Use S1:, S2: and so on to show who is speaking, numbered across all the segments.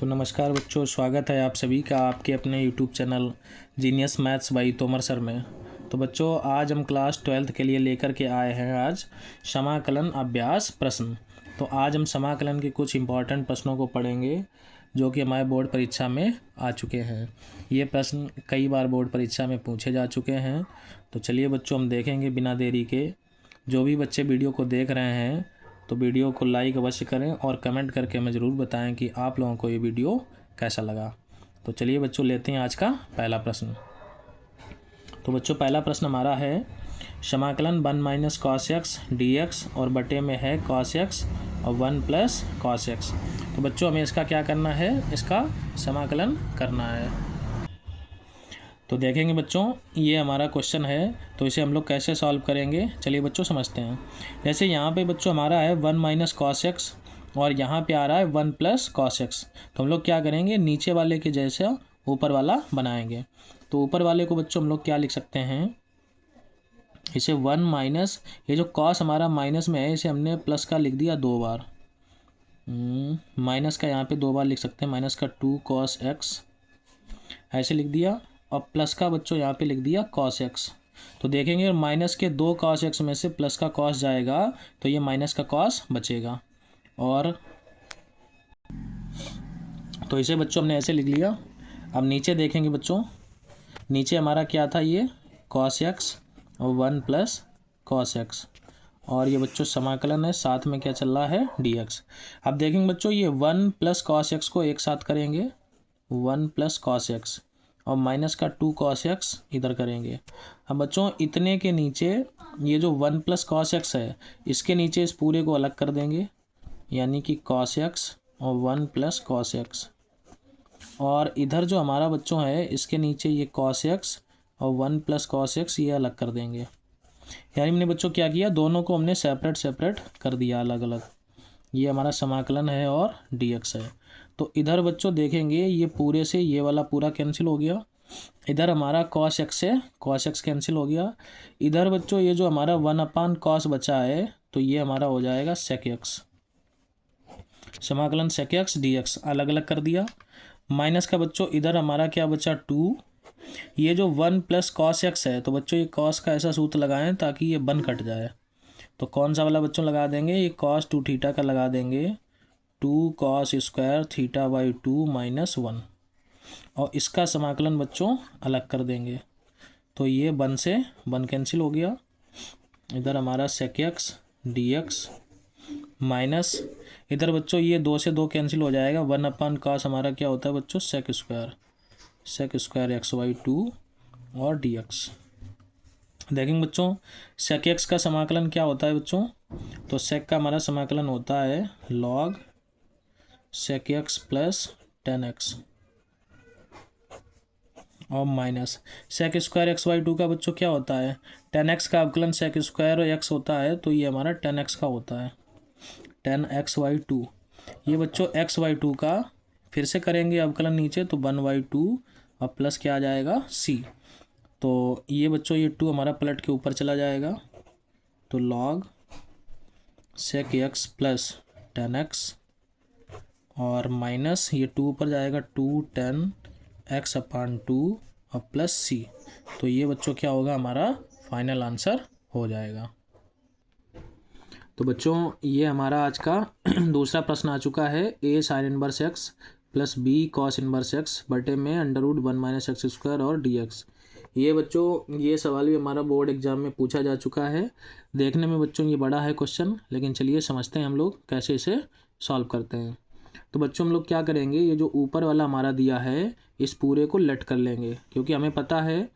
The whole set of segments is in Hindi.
S1: तो नमस्कार बच्चों, स्वागत है आप सभी का आपके अपने YouTube channel genius maths by Tomar sir में। तो बच्चों, आज हम क्लास 12th के लिए लेकर के आए हैं आज समाकलन अभ्यास प्रश्न। तो आज हम समाकलन के कुछ इम्पॉर्टेंट प्रश्नों को पढ़ेंगे जो कि हमारे बोर्ड परीक्षा में आ चुके हैं। ये प्रश्न कई बार बोर्ड परीक्षा में पूछे जा चुके हैं। तो चलिए बच्चों, हम देखेंगे बिना देरी के। जो भी बच्चे वीडियो को देख रहे हैं तो वीडियो को लाइक अवश्य करें और कमेंट करके हमें ज़रूर बताएं कि आप लोगों को ये वीडियो कैसा लगा। तो चलिए बच्चों, लेते हैं आज का पहला प्रश्न। तो बच्चों, पहला प्रश्न हमारा है समाकलन 1 minus cos x d x और बटे में है कॉस एक्स और 1 प्लस कॉस एक्स। तो बच्चों, हमें इसका क्या करना है, इसका समाकलन करना है। तो देखेंगे बच्चों, ये हमारा क्वेश्चन है, तो इसे हम लोग कैसे सॉल्व करेंगे चलिए बच्चों समझते हैं। जैसे यहाँ पे बच्चों हमारा है 1 माइनस कॉस एक्स और यहाँ पे आ रहा है 1 प्लस कॉस एक्स। तो हम लोग क्या करेंगे, नीचे वाले के जैसे ऊपर वाला बनाएंगे। तो ऊपर वाले को बच्चों हम लोग क्या लिख सकते हैं, इसे 1 माइनस, ये जो कॉस हमारा माइनस में है इसे हमने प्लस का लिख दिया 2 बार, माइनस का यहाँ पे 2 बार लिख सकते हैं, माइनस का 2 कॉस एक्स ऐसे लिख दिया, और प्लस का बच्चों यहाँ पे लिख दिया कॉस एक्स। तो देखेंगे माइनस के 2 कॉस एक्स में से प्लस का कॉस जाएगा तो ये माइनस का कॉस बचेगा। और तो इसे बच्चों हमने ऐसे लिख लिया। अब नीचे देखेंगे बच्चों, नीचे हमारा क्या था, ये कॉस एक्स और 1 प्लस कॉस एक्स, और ये बच्चों समाकलन है, साथ में क्या चल रहा है डी एक्स। अब देखेंगे बच्चों, ये 1 प्लस कॉस एक्स को एक साथ करेंगे, 1 प्लस कॉस एक्स, और माइनस का 2 कॉस एक्स इधर करेंगे। अब बच्चों, इतने के नीचे ये जो 1 प्लस कॉस एक्स है इसके नीचे इस पूरे को अलग कर देंगे, यानी कि कॉस एक्स और 1 प्लस कॉस एक्स, और इधर जो हमारा बच्चों है इसके नीचे ये कॉस एक्स और 1 प्लस कॉस एक्स ये अलग कर देंगे। यानी हमने बच्चों क्या किया, दोनों को हमने सेपरेट सेपरेट कर दिया अलग अलग। ये हमारा समाकलन है और डी एक्स है। तो इधर बच्चों देखेंगे ये पूरे से ये वाला पूरा कैंसिल हो गया, इधर हमारा कॉस एक्स से कॉस एक्स कैंसिल हो गया। इधर बच्चों ये जो हमारा 1 कॉस बचा है तो ये हमारा हो जाएगा सेक एक्स, समाकलन सेक एक्स डी एक्स अलग अलग कर दिया। माइनस का बच्चों इधर हमारा क्या बचा 2, ये जो 1 प्लस कॉस एक्स है तो बच्चों ये कॉस का ऐसा सूत्र लगाएं ताकि ये 1 कट जाए। तो कौन सा वाला बच्चों लगा देंगे, ये कॉस 2 थीटा का लगा देंगे, 2 cos square theta by 2 minus 1, और इसका समाकलन बच्चों अलग कर देंगे। तो ये 1 से 1 कैंसिल हो गया, इधर हमारा sec x d x minus, इधर बच्चों ये 2 से 2 कैंसिल हो जाएगा, 1 कॉस हमारा क्या होता है बच्चों सेक स्क्वायर एक्स बाई 2 और डी एक्स। देखेंगे बच्चों, सेक एक्स का समाकलन क्या होता है बच्चों, तो सेक का हमारा समाकलन होता है log sec x plus 10x और minus sec square x by 2 का बच्चों क्या होता है, 10x का अवकलन सेक स्क्वायर एक्स होता है, तो ये हमारा 10x का होता है 10x बाई 2। ये बच्चों x बाई 2 का फिर से करेंगे अवकलन नीचे, तो 1 बाई 2 और प्लस क्या आ जाएगा c। तो ये बच्चों ये 2 हमारा पलट के ऊपर चला जाएगा, तो log sec x plus 10x और माइनस ये 2 ऊपर जाएगा 2 10x अपान 2 और प्लस c। तो ये बच्चों क्या होगा, हमारा फाइनल आंसर हो जाएगा। तो बच्चों, ये हमारा आज का दूसरा प्रश्न आ चुका है, a sine inverse x plus b cos inverse x बटे में √1 माइनस एक्स स्क्वायर और dx। ये बच्चों ये सवाल भी हमारा बोर्ड एग्जाम में पूछा जा चुका है। देखने में बच्चों ये बड़ा है क्वेश्चन, लेकिन चलिए समझते हैं हम लोग कैसे इसे सॉल्व करते हैं। तो बच्चों हम लोग क्या करेंगे, ये जो ऊपर वाला हमारा दिया है इस पूरे को लेट कर लेंगे, क्योंकि हमें पता है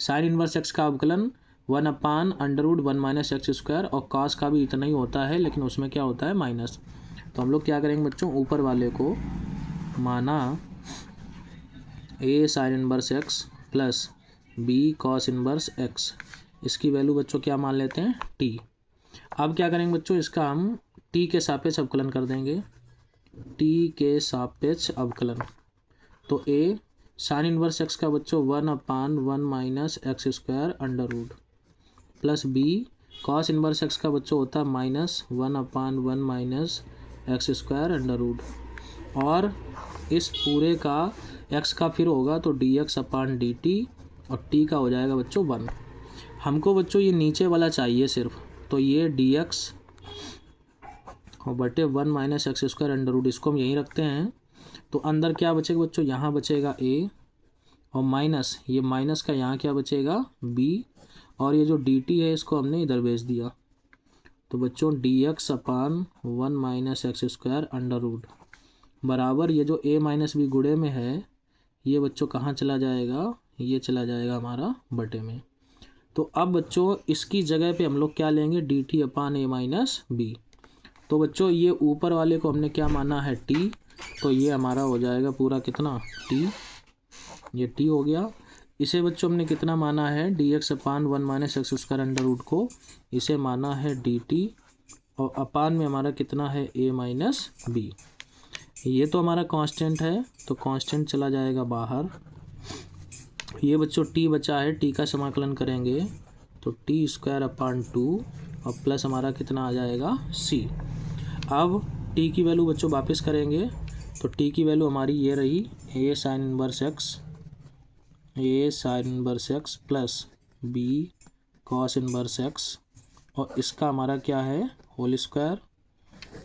S1: साइन इनवर्स एक्स का अवकलन 1/√1 माइनस एक्स स्क्वायर, और कॉस का भी इतना ही होता है लेकिन उसमें क्या होता है माइनस। तो हम लोग क्या करेंगे बच्चों, ऊपर वाले को माना a sine inverse x plus b cos inverse x, इसकी वैल्यू बच्चों क्या मान लेते हैं t। अब क्या करेंगे बच्चों, इसका हम t के सापेक्ष अवकलन कर देंगे, t के सापेक्ष अवकलन। तो a साइन इनवर्स एक्स का बच्चों 1/1 minus x square √ plus b cos inverse x का बच्चों होता है -1/1 माइनस एक्स स्क्वायर √ और इस पूरे का x का फिर होगा तो dx अपान dt और t का हो जाएगा बच्चों 1। हमको बच्चों ये नीचे वाला चाहिए सिर्फ, तो ये dx और बटे 1 minus x square under root, इसको हम यहीं रखते हैं। तो अंदर क्या बचेगा बच्चों, यहाँ बचेगा a और माइनस, ये माइनस का यहाँ क्या बचेगा b, और ये जो dt है इसको हमने इधर भेज दिया। तो बच्चों dx upon 1 minus x square under root बराबर ये जो a माइनस बी गुणे में है, ये बच्चों कहाँ चला जाएगा, ये चला जाएगा हमारा बटे में। तो अब बच्चों इसकी जगह पे हम लोग क्या लेंगे, dt upon a minus b. तो बच्चों ये ऊपर वाले को हमने क्या माना है t, तो ये हमारा हो जाएगा पूरा कितना t, ये t हो गया। इसे बच्चों हमने कितना माना है, dx upon 1 minus x square under root को, इसे माना है dt और अपान में हमारा कितना है a माइनस बी। ये तो हमारा कांस्टेंट है, तो कांस्टेंट चला जाएगा बाहर। ये बच्चों t बचा है, t का समाकलन करेंगे तो टी स्क्वायर अपान 2 और प्लस हमारा कितना आ जाएगा c। अब t की वैल्यू बच्चों वापस करेंगे तो t की वैल्यू हमारी ये रही a sine inverse x plus b cos inverse x, और इसका हमारा क्या है होल स्क्वायर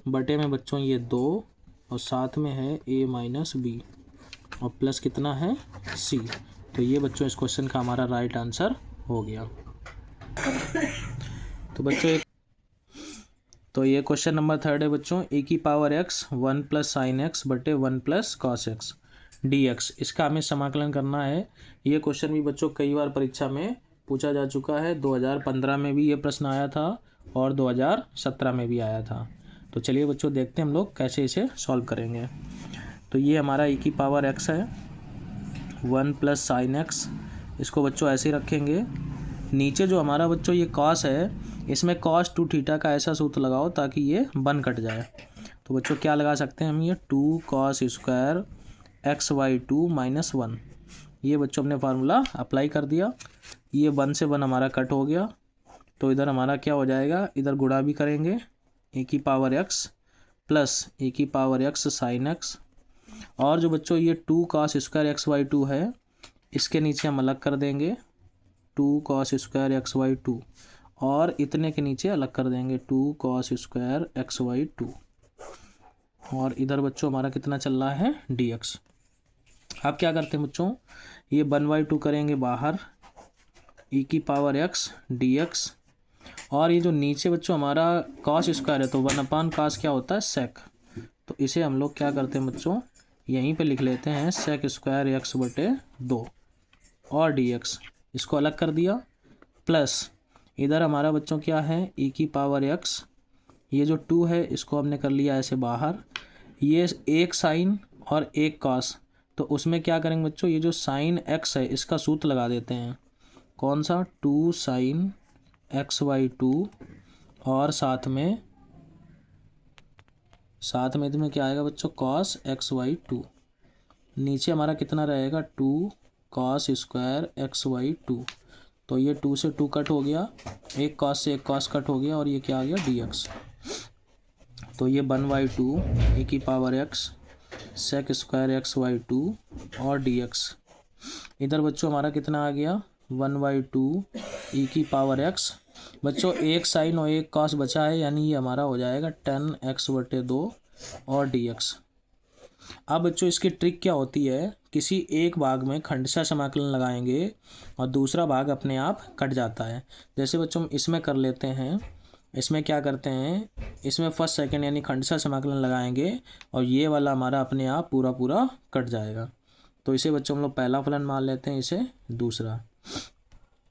S1: बटे में बच्चों ये 2 और साथ में है a माइनस बी और प्लस कितना है c। तो ये बच्चों इस क्वेश्चन का हमारा राइट आंसर हो गया। तो बच्चों तो ये क्वेश्चन नंबर 3 है बच्चों, ए की power x 1 plus sine x बटे 1 प्लस कॉस एक्स dx, इसका हमें समाकलन करना है। ये क्वेश्चन भी बच्चों कई बार परीक्षा में पूछा जा चुका है, 2015 में भी ये प्रश्न आया था और 2017 में भी आया था। तो चलिए बच्चों देखते हैं हम लोग कैसे इसे सॉल्व करेंगे। तो ये हमारा e की पावर x है 1 प्लस साइन एक्स, इसको बच्चों ऐसे रखेंगे। नीचे जो हमारा बच्चों ये कॉस है, इसमें cos 2 थीटा का ऐसा सूत्र लगाओ ताकि ये 1 कट जाए। तो बच्चों क्या लगा सकते हैं हम, ये 2 cos स्क्वायर XY2 माइनस 1, ये बच्चों हमने फार्मूला अप्लाई कर दिया। ये 1 से 1 हमारा कट हो गया, तो इधर हमारा क्या हो जाएगा, इधर गुणा भी करेंगे ए की पावर x प्लस ए की पावर x साइन एक्स, और जो बच्चों ये 2 cos स्क्वायर XY2 है इसके नीचे हम अलग कर देंगे 2 cos स्क्वायर XY2, और इतने के नीचे अलग कर देंगे 2 cos स्क्वायर XY2, और इधर बच्चों हमारा कितना चल रहा है dx। अब क्या करते हैं बच्चों, ये 1/2 करेंगे बाहर, e की पावर x dx, और ये जो नीचे बच्चों हमारा cos स्क्वायर है तो 1 अपान cos क्या होता है sec, तो इसे हम लोग क्या करते हैं बच्चों यहीं पे लिख लेते हैं sec स्क्वायर x बटे 2 और dx, इसको अलग कर दिया। प्लस इधर हमारा बच्चों क्या है e की पावर x, ये जो 2 है इसको हमने कर लिया ऐसे बाहर, ये एक साइन और एक कॉस, तो उसमें क्या करेंगे बच्चों, ये जो साइन x है इसका सूत्र लगा देते हैं, कौन सा 2 साइन XY2, और साथ में इसमें क्या आएगा बच्चों cos XY2, नीचे हमारा कितना रहेगा 2 cos स्क्वायर XY2, तो ये 2 से 2 कट हो गया, एक cos से एक cos कट हो गया, और ये क्या आ गया dx। तो ये 1/2 ए की power x sec square XY2 और dx, इधर बच्चों हमारा कितना आ गया 1/2 e की पावर x, बच्चों एक साइन और एक cos बचा है, यानी ये हमारा हो जाएगा 10x बटे 2 और dx। अब बच्चों इसकी ट्रिक क्या होती है, किसी एक भाग में खंडशः समाकलन लगाएंगे और दूसरा भाग अपने आप कट जाता है। जैसे बच्चों हम इसमें कर लेते हैं, इसमें क्या करते हैं, इसमें फर्स्ट सेकंड यानी खंडशः समाकलन लगाएंगे और ये वाला हमारा अपने आप पूरा कट जाएगा। तो इसे बच्चों हम लोग पहला फलन मान लेते हैं, इसे दूसरा।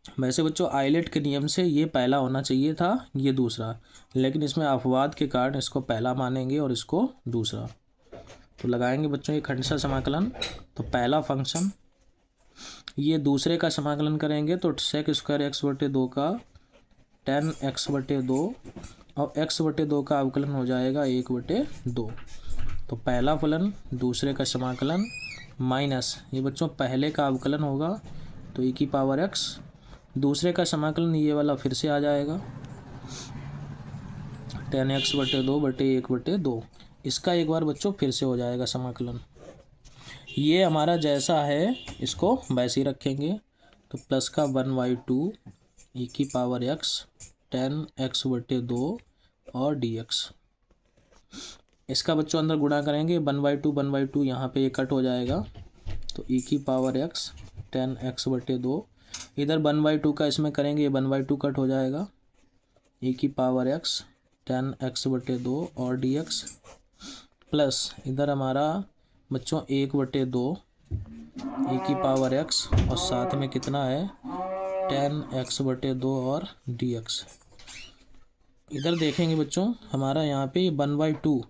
S1: वैसे बच्चों आइलेट के नियम से ये पहला होना चाहिए था, ये दूसरा, लेकिन इसमें अपवाद के कारण इसको पहला मानेंगे और इसको दूसरा। तो लगाएंगे बच्चों ये खंडशः समाकलन, तो पहला फंक्शन ये दूसरे का समाकलन करेंगे तो sec स्क्वायर x बटे 2 का 10x बटे 2 और x बटे 2 का अवकलन हो जाएगा 1 बटे 2। तो पहला फलन दूसरे का समाकलन माइनस ये बच्चों पहले का अवकलन होगा, तो e की पावर x, दूसरे का समाकलन ये वाला फिर से आ जाएगा 10x बटे 2 बटे 1 बटे 2, इसका एक बार बच्चों फिर से हो जाएगा समाकलन, ये हमारा जैसा है इसको वैसे ही रखेंगे। तो प्लस का 1/2 ई की पावर x 10x/2 और dx। इसका बच्चों अंदर गुणा करेंगे 1/2 यहाँ पे ये कट हो जाएगा। तो ई की पावर x 10x/2 इधर 1/2 का इसमें करेंगे, ये 1/2 कट हो जाएगा। ई की पावर x 10x/2 और dx प्लस इधर हमारा बच्चों 1/2 ई की पावर x और साथ में कितना है 10x/2 और dx। इधर देखेंगे बच्चों हमारा यहाँ पे 1/2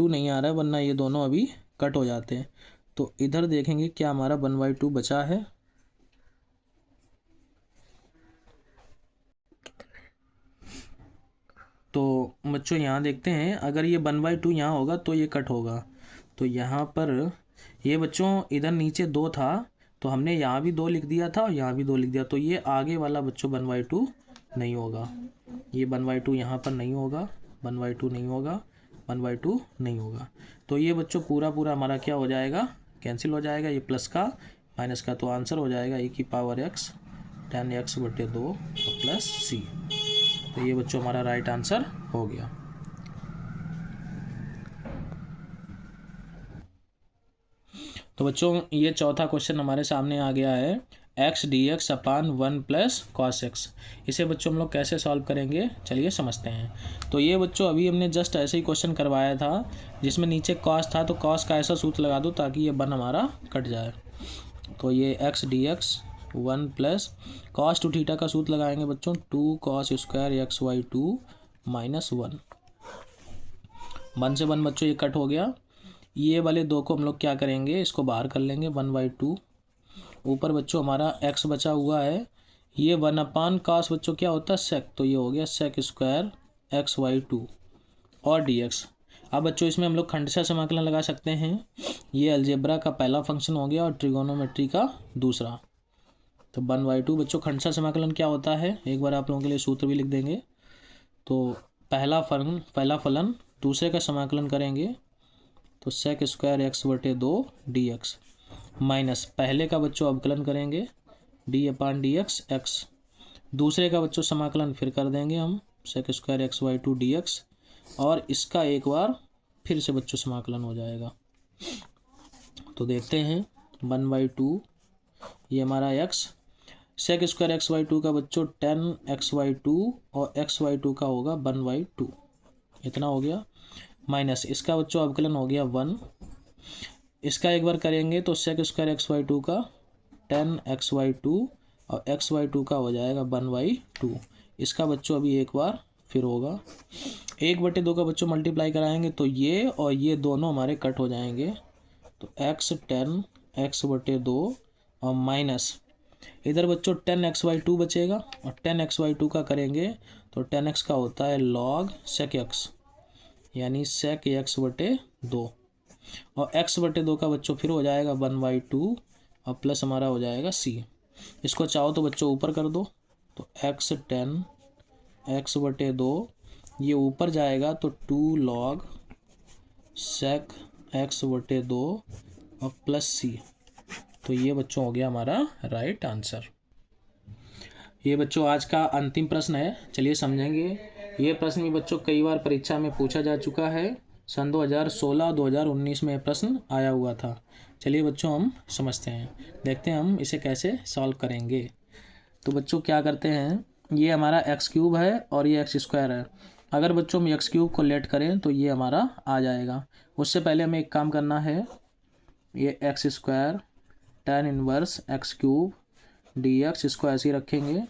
S1: नहीं आ रहा है, वरना ये दोनों अभी कट हो जाते हैं। तो इधर देखेंगे क्या हमारा 1/2 बचा है। तो बच्चों यहाँ देखते हैं, अगर ये 1/2 यहाँ होगा तो ये कट होगा। तो यहाँ पर ये बच्चों इधर नीचे 2 था, तो हमने यहाँ भी 2 लिख दिया था और यहाँ भी 2 लिख दिया। तो ये आगे वाला बच्चों 1/2 नहीं होगा, ये 1/2 यहाँ पर नहीं होगा, 1/2 नहीं होगा, 1/2 नहीं होगा। तो ये बच्चों पूरा हमारा क्या हो जाएगा, कैंसिल हो जाएगा। ये प्लस का माइनस का, तो आंसर हो जाएगा ई की पावर x 10x/2 प्लस सी। तो ये बच्चों हमारा राइट आंसर हो गया। तो बच्चों ये चौथा क्वेश्चन हमारे सामने आ गया है, x dx upon 1 plus cos x. इसे बच्चों हम लोग कैसे सॉल्व करेंगे, चलिए समझते हैं। तो ये बच्चों अभी हमने जस्ट ऐसे ही क्वेश्चन करवाया था जिसमें नीचे कॉस था, तो कॉस का ऐसा सूत्र लगा दो ताकि ये 1 हमारा कट जाए। तो ये x dx 1 plus cos two theta का सूत्र लगाएंगे बच्चों, 2 cos स्क्वायर xy2 माइनस 1। 1 से 1 बच्चों ये कट हो गया। ये वाले 2 को हम लोग क्या करेंगे, इसको बाहर कर लेंगे 1/2। ऊपर बच्चों हमारा x बचा हुआ है, ये 1 cos बच्चों क्या होता है सेक, तो ये हो गया सेक स्क्वायर xy2 और dx। अब बच्चों इसमें हम लोग खंडशः समाकलन लगा सकते हैं। ये अलजेब्रा का पहला फंक्शन हो गया और ट्रिगोनोमेट्री का दूसरा। तो 1/2 बच्चों खंडशः समाकलन क्या होता है, एक बार आप लोगों के लिए सूत्र भी लिख देंगे। तो पहला फलन दूसरे का समाकलन करेंगे, तो sec square x/2 dx minus पहले का बच्चों अवकलन करेंगे d/dx x। दूसरे का बच्चों समाकलन फिर कर देंगे हम, सेक स्क्वायर xy2 dx, और इसका एक बार फिर से बच्चों समाकलन हो जाएगा। तो देखते हैं 1/2 ये हमारा x, सेक स्क्वायर xy2 का बच्चों 10xy2 और xy2 का होगा 1/2, इतना हो गया। माइनस इसका बच्चों अवकलन हो गया 1, इसका एक बार करेंगे तो सेक स्क्वायर xy2 का 10xy2 और xy2 का हो जाएगा 1/2। इसका बच्चों अभी एक बार फिर होगा, 1/2 का बच्चों मल्टीप्लाई कराएंगे तो ये और ये दोनों हमारे कट हो जाएंगे। तो x 10x/2 और माइनस इधर बच्चों 10xy2 बचेगा, और 10xy2 का करेंगे तो 10x का होता है log sec x, यानी sec x/2, और x/2 का बच्चों फिर हो जाएगा 1/2 और प्लस हमारा हो जाएगा c। इसको चाहो तो बच्चों ऊपर कर दो, तो x 10x/2 ये ऊपर जाएगा तो 2 log sec x/2 और प्लस c। तो ये बच्चों हो गया हमारा राइट आंसर। ये बच्चों आज का अंतिम प्रश्न है, चलिए समझेंगे। ये प्रश्न भी बच्चों कई बार परीक्षा में पूछा जा चुका है, सन 2016-2019 में प्रश्न आया हुआ था। चलिए बच्चों हम समझते हैं, देखते हैं हम इसे कैसे सॉल्व करेंगे। तो बच्चों क्या करते हैं, ये हमारा x³ है और ये x² है। अगर बच्चों हम x³ को लेट करें तो ये हमारा आ जाएगा। उससे पहले हमें एक काम करना है, ये x² tan inverse x³ dx इसको ऐसे ही रखेंगे।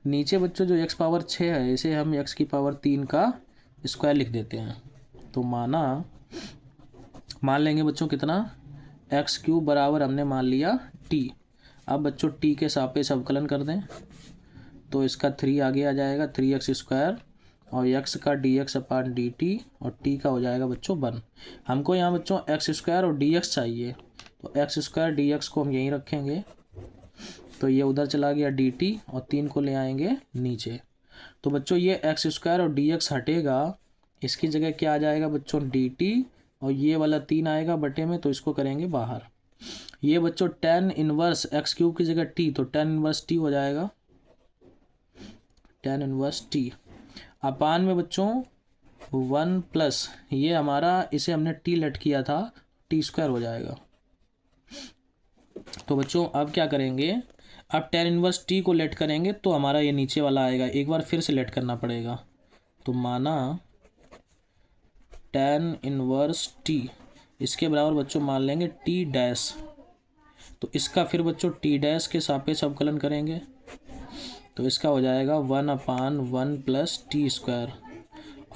S1: नीचे बच्चों जो x पावर 6 है इसे हम x की पावर 3 का स्क्वायर लिख देते हैं। तो मान लेंगे बच्चों कितना, x³ बराबर हमने मान लिया t। अब बच्चों t के सापेक्ष अवकलन कर दें तो इसका 3 आगे आ जाएगा, 3x² और x का dx/dt और t का हो जाएगा बच्चों 1। हमको यहाँ बच्चों x² और dx चाहिए, तो x² dx को हम यहीं रखेंगे, तो ये उधर चला गया dt और 3 को ले आएंगे नीचे। तो बच्चों ये x² और dx हटेगा, इसकी जगह क्या आ जाएगा बच्चों dt और ये वाला 3 आएगा बटे में, तो इसको करेंगे बाहर। ये बच्चों tan इनवर्स एक्स क्यूब की जगह t, तो tan इनवर्स t हो जाएगा, tan इनवर्स t अपान में बच्चों 1 प्लस ये हमारा, इसे हमने t लेट किया था, टी स्क्वायर हो जाएगा। तो बच्चों अब क्या करेंगे, अब tan इनवर्स t को लेट करेंगे तो हमारा ये नीचे वाला आएगा, एक बार फिर से लेट करना पड़ेगा। तो माना tan इनवर्स t, इसके बराबर बच्चों मान लेंगे t डैश, तो इसका फिर बच्चों t डैश के सापेक्ष अवकलन करेंगे, तो इसका हो जाएगा 1/1 प्लस टी स्क्वायर।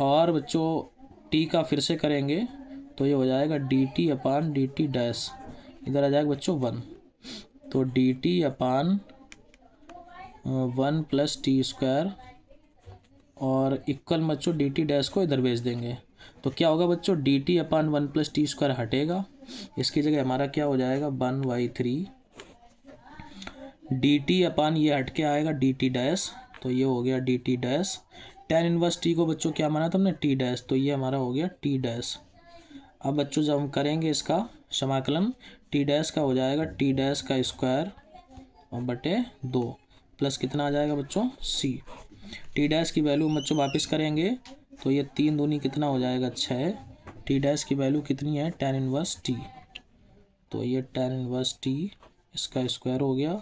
S1: और बच्चों t का फिर से करेंगे तो ये हो जाएगा dt/dt डैश, इधर आ जाएगा बच्चों 1, तो dt/1 प्लस टी स्क्वायर और इक्वल बच्चों dt डैश को इधर भेज देंगे। तो क्या होगा बच्चों, dt/1 प्लस टी स्क्वायर हटेगा, इसकी जगह हमारा क्या हो जाएगा 1/3 dt/ ये हट के आएगा dt डैश, तो ये हो गया dt dash. tan inverse t को बच्चों क्या माना था हमने t डैश, तो ये हमारा हो गया t डैश। अब बच्चों जब हम करेंगे इसका समाकलन, t डैश का हो जाएगा t डैश का स्क्वायर और बटे 2 प्लस कितना आ जाएगा बच्चों c। t डैश की वैल्यू बच्चों वापस करेंगे तो ये 3 दूनी कितना हो जाएगा 6, t डैश की वैल्यू कितनी है tan इनवर्स t, तो ये tan इनवर्स t इसका स्क्वायर हो गया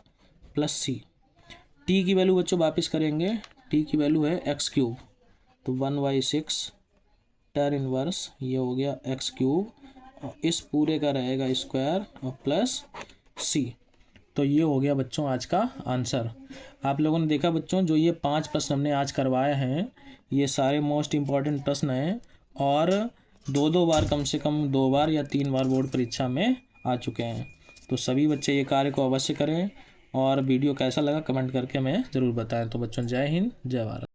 S1: प्लस c। t की वैल्यू बच्चों वापस करेंगे, t की वैल्यू है एक्स क्यूब, तो 1/6 tan इनवर्स ये हो गया एक्स क्यूब और इस पूरे का रहेगा स्क्वायर और प्लस c। तो ये हो गया बच्चों आज का आंसर। आप लोगों ने देखा बच्चों, जो ये 5 प्रश्न हमने आज करवाए हैं ये सारे मोस्ट इम्पॉर्टेंट प्रश्न हैं और 2-2 बार, कम से कम 2 बार या 3 बार बोर्ड परीक्षा में आ चुके हैं। तो सभी बच्चे ये कार्य को अवश्य करें और वीडियो कैसा लगा कमेंट करके हमें ज़रूर बताएं। तो बच्चों जय हिंद जय भारत।